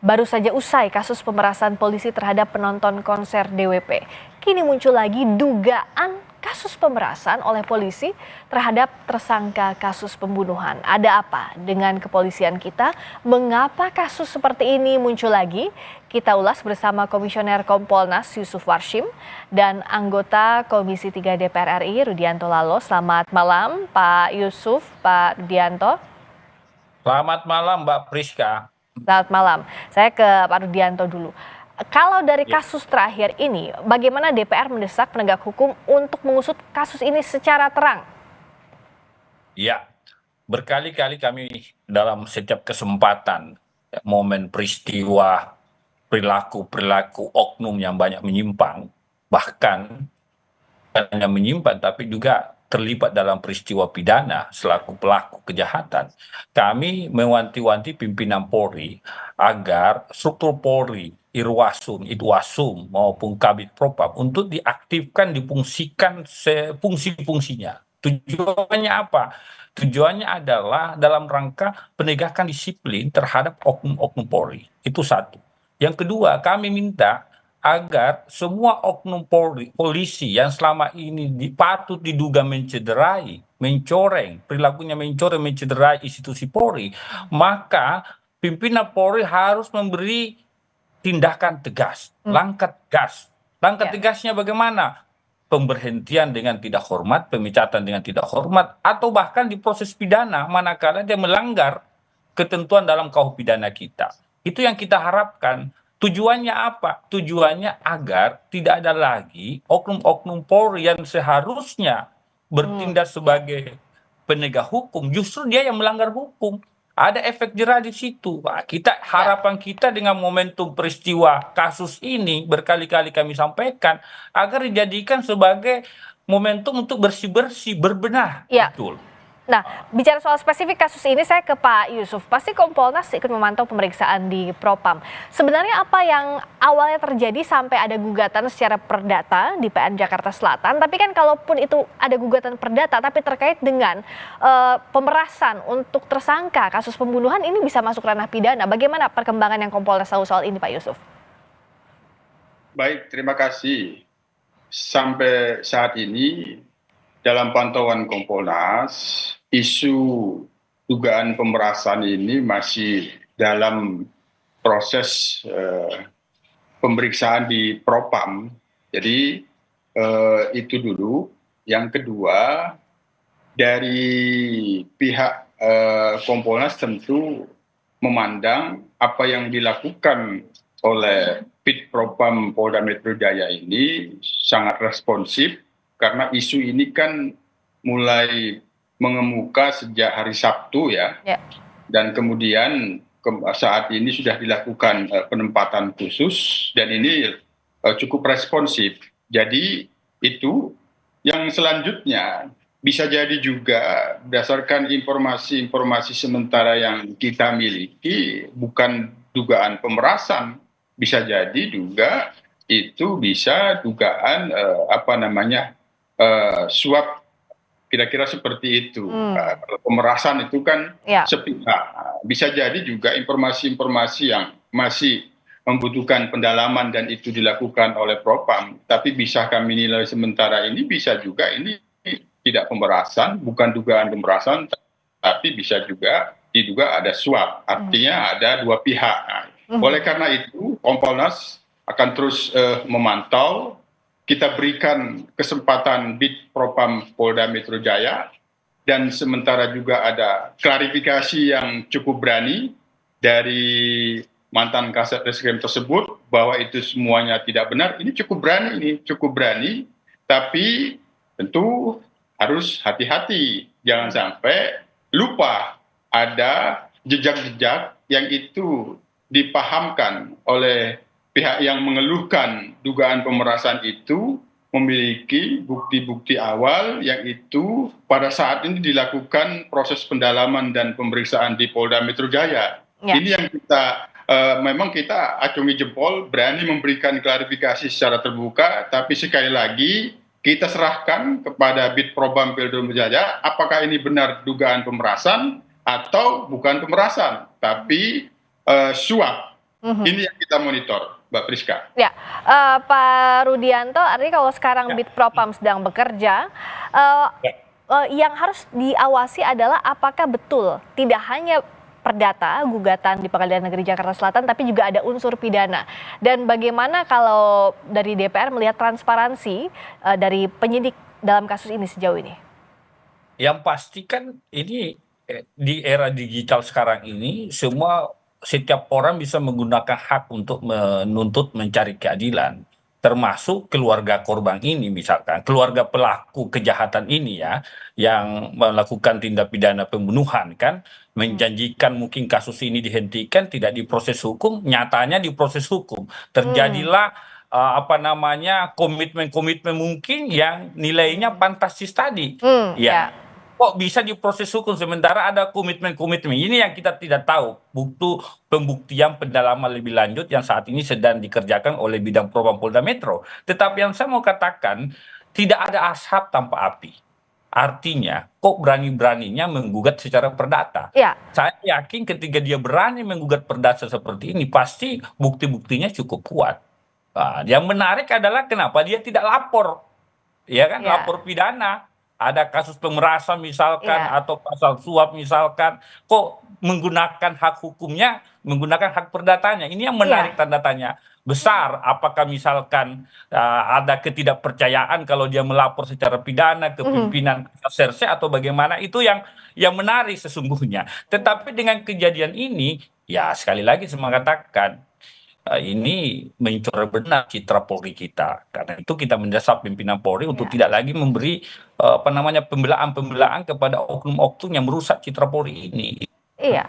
Baru saja usai kasus pemerasan polisi terhadap penonton konser DWP. Kini muncul lagi dugaan kasus pemerasan oleh polisi terhadap tersangka kasus pembunuhan. Ada apa dengan kepolisian kita? Mengapa kasus seperti ini muncul lagi? Kita ulas bersama Komisioner Kompolnas Yusuf Warshim dan anggota Komisi 3 DPR RI Rudianto Lalo. Selamat malam Pak Yusuf, Pak Rudianto. Selamat malam Mbak Priska. Selamat malam. Saya ke Pak Rudianto dulu. Kalau dari kasus terakhir ini, bagaimana DPR mendesak penegak hukum untuk mengusut kasus ini secara terang? Ya, berkali-kali kami dalam setiap kesempatan, momen peristiwa, perilaku oknum yang banyak menyimpang, bahkan hanya menyimpang tapi juga terlibat dalam peristiwa pidana selaku pelaku kejahatan. Kami mewanti-wanti pimpinan Polri agar struktur Polri, Irwasum, Idwasum maupun Kabid Propam untuk diaktifkan, difungsikan fungsi-fungsinya. Tujuannya apa? Tujuannya adalah dalam rangka penegakan disiplin terhadap oknum-oknum Polri. Itu satu. Yang kedua, kami minta agar semua oknum polisi yang selama ini patut diduga mencederai, mencoreng, perilakunya mencoreng, mencederai institusi Polri, maka pimpinan Polri harus memberi tindakan tegas, langkah tegas. Langkah tegasnya bagaimana? Pemberhentian dengan tidak hormat, pemecatan dengan tidak hormat, atau bahkan di proses pidana manakala dia melanggar ketentuan dalam KUH pidana kita. Itu yang kita harapkan. Tujuannya apa? Tujuannya agar tidak ada lagi oknum-oknum Polri yang seharusnya bertindak sebagai penegak hukum, justru dia yang melanggar hukum. Ada efek jerah di situ. Harapan kita dengan momentum peristiwa kasus ini berkali-kali kami sampaikan agar dijadikan sebagai momentum untuk bersih-bersih, berbenah. Ya. Betul. Nah, bicara soal spesifik kasus ini, saya ke Pak Yusuf. Pasti Kompolnas ikut memantau pemeriksaan di Propam. Sebenarnya apa yang awalnya terjadi sampai ada gugatan secara perdata di PN Jakarta Selatan? Tapi kan kalaupun itu ada gugatan perdata, tapi terkait dengan pemerasan untuk tersangka kasus pembunuhan, ini bisa masuk ranah pidana. Bagaimana perkembangan yang Kompolnas tahu soal ini, Pak Yusuf? Baik, terima kasih. Sampai saat ini, dalam pantauan Kompolnas, isu dugaan pemerasan ini masih dalam proses pemeriksaan di Propam. Jadi itu dulu. Yang kedua, dari pihak Kompolnas tentu memandang apa yang dilakukan oleh Bid Propam Polda Metro Jaya ini sangat responsif, karena isu ini kan mulai mengemuka sejak hari Sabtu ya. Dan kemudian saat ini sudah dilakukan penempatan khusus dan ini cukup responsif. Jadi itu yang selanjutnya bisa jadi juga berdasarkan informasi sementara yang kita miliki bukan dugaan pemerasan, bisa jadi juga itu bisa dugaan suap, kira-kira seperti itu. Pemerasan itu kan sepihak. Bisa jadi juga informasi-informasi yang masih membutuhkan pendalaman dan itu dilakukan oleh Propam, tapi bisa kami nilai sementara ini bisa juga ini tidak pemerasan, bukan dugaan pemerasan, tapi bisa juga diduga ada suap. Artinya ada dua pihak. Oleh karena itu, Kompolnas akan terus memantau. Kita berikan kesempatan Bid Propam Polda Metro Jaya, dan sementara juga ada klarifikasi yang cukup berani dari mantan Kasat Reskrim tersebut bahwa itu semuanya tidak benar. Ini cukup berani, tapi tentu harus hati-hati, jangan sampai lupa ada jejak-jejak yang itu dipahamkan oleh pihak yang mengeluhkan dugaan pemerasan itu memiliki bukti-bukti awal yang itu pada saat ini dilakukan proses pendalaman dan pemeriksaan di Polda Metro Jaya. Ini yang memang kita acungi jempol, berani memberikan klarifikasi secara terbuka, tapi sekali lagi kita serahkan kepada Bid Propam Polda Metro Jaya apakah ini benar dugaan pemerasan atau bukan pemerasan, tapi suap. Ini yang kita monitor, Mbak Priska. Ya, Pak Rudianto, artinya kalau sekarang Bitpropam sedang bekerja, yang harus diawasi adalah apakah betul tidak hanya perdata gugatan di Pengadilan Negeri Jakarta Selatan, tapi juga ada unsur pidana. Dan bagaimana kalau dari DPR melihat transparansi dari penyidik dalam kasus ini sejauh ini? Yang pasti kan ini di era digital sekarang ini setiap orang bisa menggunakan hak untuk menuntut mencari keadilan, termasuk keluarga korban ini, misalkan keluarga pelaku kejahatan ini ya, yang melakukan tindak pidana pembunuhan kan, menjanjikan mungkin kasus ini dihentikan, tidak diproses hukum, nyatanya diproses hukum, terjadilah komitmen-komitmen mungkin yang nilainya fantastis tadi, ya. Kok bisa diproses hukum sementara ada komitmen-komitmen ini yang kita tidak tahu pembuktian pendalaman lebih lanjut yang saat ini sedang dikerjakan oleh bidang propam Polda Metro. Tetapi yang saya mau katakan, tidak ada asap tanpa api. Artinya kok berani-beraninya menggugat secara perdata. Saya yakin ketika dia berani menggugat perdata seperti ini pasti bukti-buktinya cukup kuat. Yang menarik adalah kenapa dia tidak lapor, ya kan, lapor pidana. Ada kasus pemerasan misalkan atau pasal suap misalkan, kok menggunakan hak hukumnya, menggunakan hak perdatanya. Ini yang menarik tanda tanya besar. Apakah misalkan ada ketidakpercayaan kalau dia melapor secara pidana ke pimpinan Serse atau bagaimana, itu yang menarik sesungguhnya. Tetapi dengan kejadian ini, ya sekali lagi saya mengatakan, ini mencoreng benar citra Polri kita. Karena itu kita mendesak pimpinan Polri untuk tidak lagi memberi pembelaan-pembelaan kepada oknum-oknum yang merusak citra Polri ini. Iya.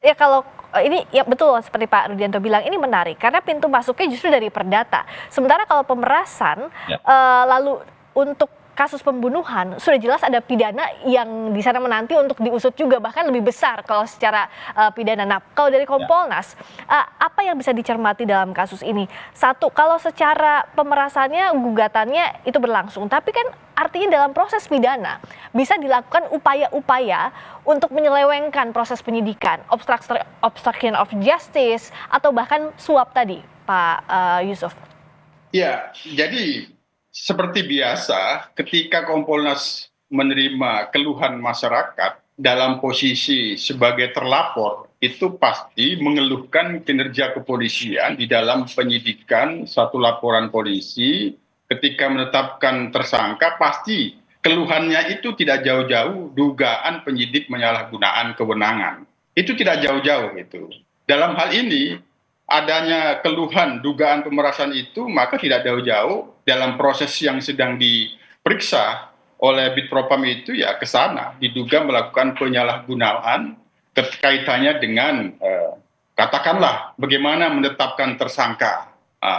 Ya kalau ini ya betul seperti Pak Rudianto bilang, ini menarik karena pintu masuknya justru dari perdata. Sementara kalau pemerasan lalu untuk kasus pembunuhan sudah jelas ada pidana yang di sana menanti untuk diusut juga, bahkan lebih besar kalau secara pidana. Nah, kalau dari Kompolnas, apa yang bisa dicermati dalam kasus ini? Satu, kalau secara pemerasannya gugatannya itu berlangsung, tapi kan artinya dalam proses pidana bisa dilakukan upaya-upaya untuk menyelewengkan proses penyidikan, obstruction of justice atau bahkan suap tadi, Pak Yusuf. Ya, jadi seperti biasa, ketika Kompolnas menerima keluhan masyarakat dalam posisi sebagai terlapor, itu pasti mengeluhkan kinerja kepolisian di dalam penyidikan satu laporan polisi. Ketika menetapkan tersangka, pasti keluhannya itu tidak jauh-jauh dugaan penyidik penyalahgunaan kewenangan. Itu tidak jauh-jauh itu. Dalam hal ini, adanya keluhan dugaan pemerasan itu, maka tidak jauh-jauh dalam proses yang sedang diperiksa oleh Bitpropam itu ya ke sana, diduga melakukan penyalahgunaan kaitannya dengan katakanlah bagaimana menetapkan tersangka.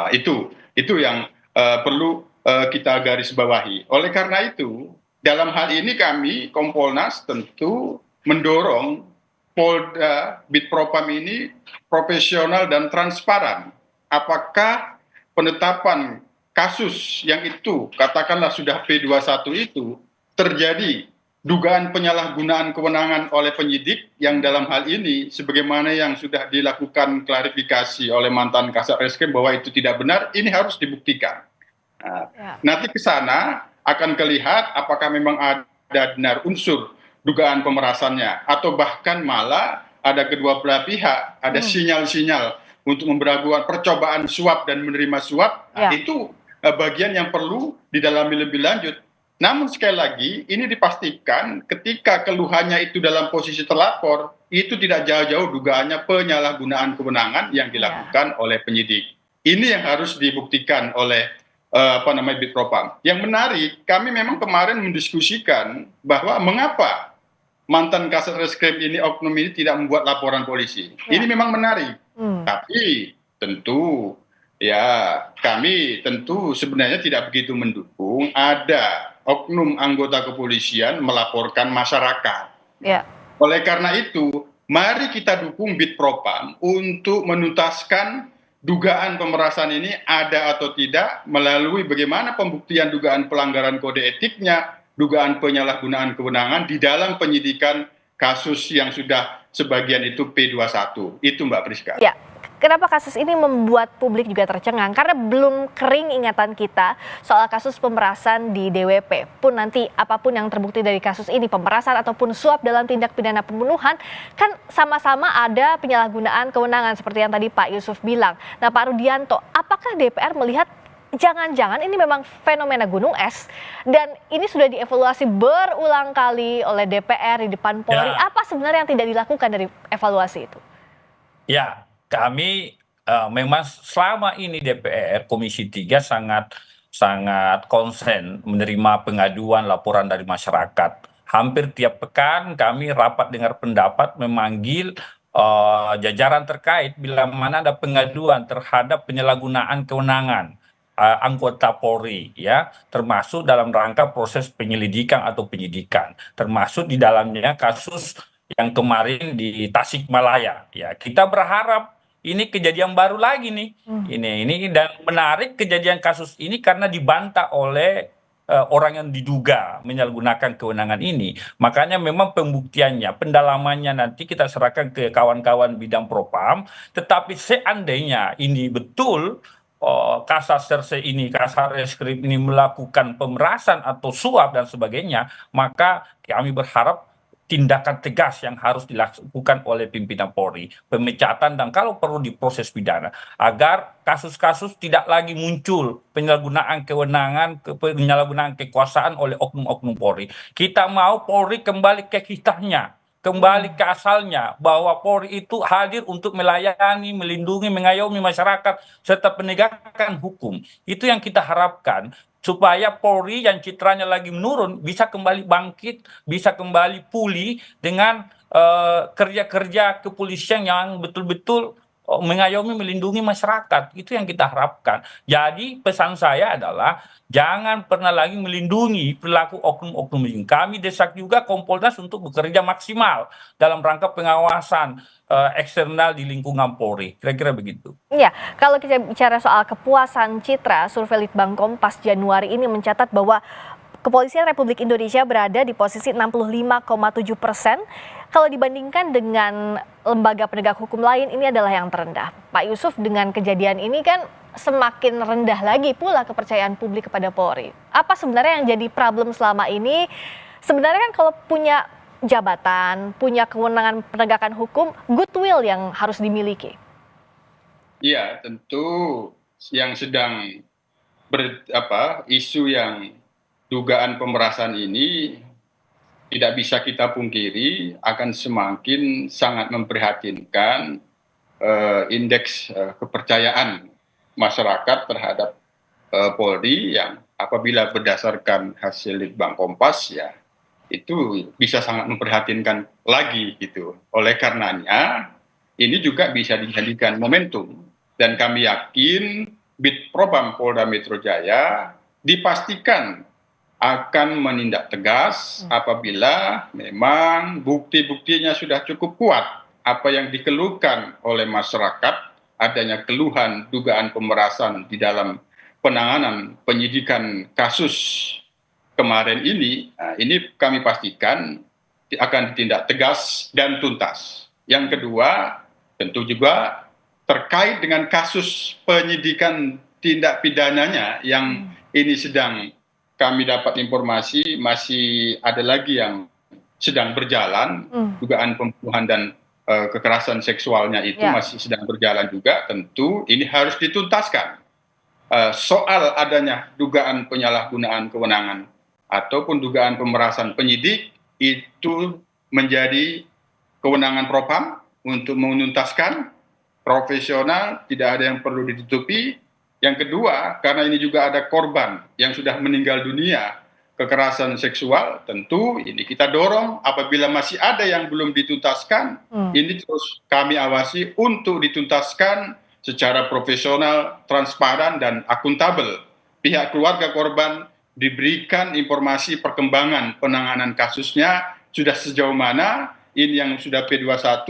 Itu yang perlu kita garis bawahi. Oleh karena itu, dalam hal ini kami Kompolnas tentu mendorong Polda Bitpropam ini profesional dan transparan. Apakah penetapan kasus yang itu, katakanlah sudah P21 itu, terjadi dugaan penyalahgunaan kewenangan oleh penyidik yang dalam hal ini, sebagaimana yang sudah dilakukan klarifikasi oleh mantan Kasat Reskrim bahwa itu tidak benar, ini harus dibuktikan. Nanti ke sana akan kelihat apakah memang ada benar unsur dugaan pemerasannya, atau bahkan malah ada kedua belah pihak, ada sinyal-sinyal untuk memberlakukan percobaan suap dan menerima suap. Itu bagian yang perlu didalami lebih lanjut. Namun sekali lagi, ini dipastikan ketika keluhannya itu dalam posisi terlapor, itu tidak jauh-jauh dugaannya penyalahgunaan kewenangan yang dilakukan oleh penyidik. Ini yang harus dibuktikan oleh Bitpropam. Yang menarik, kami memang kemarin mendiskusikan bahwa mengapa mantan Kasat Reskrim ini, oknum ini tidak membuat laporan polisi. Ini memang menarik. Tapi tentu kami tentu sebenarnya tidak begitu mendukung ada oknum anggota kepolisian melaporkan masyarakat. Oleh karena itu, mari kita dukung Bitpropam untuk menuntaskan dugaan pemerasan ini ada atau tidak melalui bagaimana pembuktian dugaan pelanggaran kode etiknya, dugaan penyalahgunaan kewenangan di dalam penyidikan kasus yang sudah sebagian itu P21. Itu Mbak Priska. kenapa kasus ini membuat publik juga tercengang? Karena belum kering ingatan kita soal kasus pemerasan di DWP. Pun nanti apapun yang terbukti dari kasus ini, pemerasan ataupun suap dalam tindak pidana pembunuhan, kan sama-sama ada penyalahgunaan kewenangan seperti yang tadi Pak Yusuf bilang. Nah Pak Rudianto, apakah DPR melihat jangan-jangan ini memang fenomena gunung es dan ini sudah dievaluasi berulang kali oleh DPR di depan Polri? Apa sebenarnya yang tidak dilakukan dari evaluasi itu? Ya, kami memang selama ini DPR Komisi 3 sangat konsen menerima pengaduan laporan dari masyarakat. Hampir tiap pekan kami rapat dengar pendapat, memanggil jajaran terkait bila mana ada pengaduan terhadap penyalahgunaan kewenangan anggota Polri, ya, termasuk dalam rangka proses penyelidikan atau penyidikan, termasuk di dalamnya kasus yang kemarin di Tasikmalaya. Ya, kita berharap ini kejadian baru lagi nih. Ini dan menarik kejadian kasus ini karena dibantah oleh orang yang diduga menyalahgunakan kewenangan ini. Makanya memang pembuktiannya, pendalamannya nanti kita serahkan ke kawan-kawan bidang propam. Tetapi seandainya ini betul Kasat ini, Kasatreskrim ini melakukan pemerasan atau suap dan sebagainya, maka kami berharap tindakan tegas yang harus dilakukan oleh pimpinan Polri, pemecatan dan kalau perlu diproses pidana, agar kasus-kasus tidak lagi muncul penyalahgunaan kewenangan, penyalahgunaan kekuasaan oleh oknum-oknum Polri. Kita mau Polri kembali ke kitanya, kembali ke asalnya, bahwa Polri itu hadir untuk melayani, melindungi, mengayomi masyarakat, serta penegakan hukum. Itu yang kita harapkan, supaya Polri yang citranya lagi menurun bisa kembali bangkit, bisa kembali pulih dengan kerja-kerja kepolisian yang betul-betul mengayomi, melindungi masyarakat. Itu yang kita harapkan. Jadi pesan saya adalah jangan pernah lagi melindungi perilaku oknum-oknum ini. Kami desak juga Kompolnas untuk bekerja maksimal dalam rangka pengawasan eksternal di lingkungan Polri. Kira-kira begitu. Iya, kalau kita bicara soal kepuasan citra, survei Litbang Kompas Januari ini mencatat bahwa Kepolisian Republik Indonesia berada di posisi 65,7%. Kalau dibandingkan dengan lembaga penegak hukum lain, ini adalah yang terendah. Pak Yusuf, dengan kejadian ini kan semakin rendah lagi pula kepercayaan publik kepada Polri. Apa sebenarnya yang jadi problem selama ini? Sebenarnya kan kalau punya jabatan, punya kewenangan penegakan hukum, goodwill yang harus dimiliki. Iya, tentu yang sedang isu yang dugaan pemerasan ini tidak bisa kita pungkiri akan semakin sangat memprihatinkan indeks kepercayaan masyarakat terhadap Polri yang apabila berdasarkan hasil Litbang Kompas ya itu bisa sangat memprihatinkan lagi gitu. Oleh karenanya ini juga bisa dijadikan momentum dan kami yakin Bid Propam Polda Metro Jaya dipastikan akan menindak tegas apabila memang bukti-buktinya sudah cukup kuat apa yang dikeluhkan oleh masyarakat, adanya keluhan dugaan pemerasan di dalam penanganan penyidikan kasus kemarin ini kami pastikan akan ditindak tegas dan tuntas. Yang kedua, tentu juga terkait dengan kasus penyidikan tindak pidananya yang ini sedang kami dapat informasi masih ada lagi yang sedang berjalan, dugaan pembunuhan dan kekerasan seksualnya itu masih sedang berjalan juga, tentu ini harus dituntaskan. Soal adanya dugaan penyalahgunaan kewenangan ataupun dugaan pemerasan penyidik itu menjadi kewenangan Propam untuk menuntaskan, profesional, tidak ada yang perlu ditutupi. Yang kedua, karena ini juga ada korban yang sudah meninggal dunia kekerasan seksual, tentu ini kita dorong apabila masih ada yang belum dituntaskan, ini terus kami awasi untuk dituntaskan secara profesional, transparan, dan akuntabel. Pihak keluarga korban diberikan informasi perkembangan penanganan kasusnya, sudah sejauh mana, ini yang sudah P21,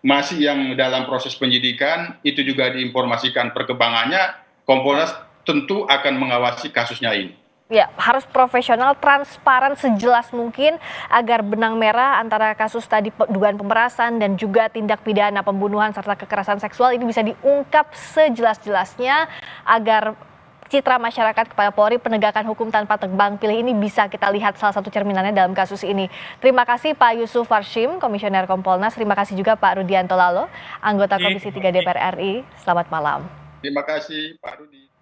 masih yang dalam proses penyidikan, itu juga diinformasikan perkembangannya. Kompolnas tentu akan mengawasi kasusnya ini. Ya, harus profesional, transparan sejelas mungkin agar benang merah antara kasus tadi dugaan pemerasan dan juga tindak pidana pembunuhan serta kekerasan seksual ini bisa diungkap sejelas-jelasnya agar citra masyarakat kepada Polri penegakan hukum tanpa tebang pilih ini bisa kita lihat salah satu cerminannya dalam kasus ini. Terima kasih Pak Yusuf Warshim, Komisioner Kompolnas. Terima kasih juga Pak Rudianto Lalo, anggota Komisi 3 DPR RI. Selamat malam. Terima kasih Pak Rudi.